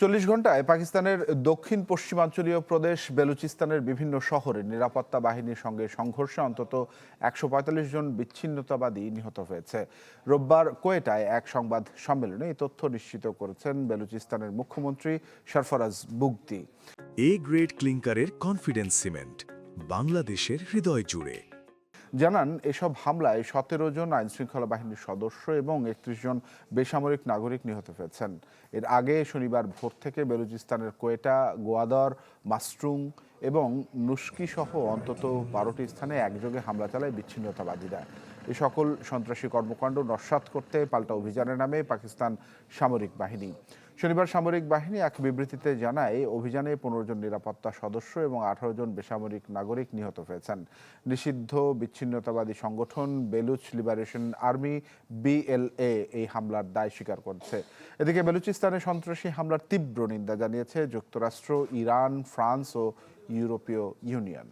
৪০ ঘণ্টায় পাকিস্তানের দক্ষিণ পশ্চিমাঞ্চলীয় প্রদেশ বেলুচিস্তানের বিভিন্ন শহরে নিরাপত্তা বাহিনীর সঙ্গে সংঘর্ষে অন্তত ১৪৫ জন বিচ্ছিন্নতাবাদী নিহত হয়েছে। রোববার কোয়েটায় এক সংবাদ সম্মেলনে এই তথ্য নিশ্চিত করেছেন বেলুচিস্তানের মুখ্যমন্ত্রী সরফরাজ বুগতি। এ গ্রেড ক্লিংকারের কনফিডেন্স সিমেন্ট, বাংলাদেশের হৃদয় জুড়ে। জানান, এসব হামলায় ১৭ জন আইনশৃঙ্খলা বাহিনীর সদস্য এবং ৩১ জন বেসামরিক নাগরিক নিহত হয়েছেন। এর আগে শনিবার ভোর থেকে বেলুচিস্তানের কোয়েটা, গোয়াদর, মাস্ট্রুং এবং নুস্কি সহ অন্তত ১২টি স্থানে একযোগে হামলা চালায় বিচ্ছিন্নতাবাদীরা। এই সকল সন্ত্রাসী কর্মকাণ্ড নস্যাৎ করতে পাল্টা অভিযানের নামে পাকিস্তান সামরিক বাহিনী। শনিবার সামরিক বাহিনী এক বিবৃতিতে জানায়, অভিযানে ১৫ জন নিরাপত্তা সদস্য এবং ১৮ জন বেসামরিক নাগরিক নিহত হয়েছেন। নিষিদ্ধ বিচ্ছিন্নতাবাদী সংগঠন বেলুচ লিবারেশন আর্মি BLA এই হামলার দায় স্বীকার করছে। এদিকে বেলুচিস্তানে সন্ত্রাসী হামলার তীব্র নিন্দা জানিয়েছে যুক্তরাষ্ট্র, ইরান, ফ্রান্স ও ইউরোপীয় ইউনিয়ন।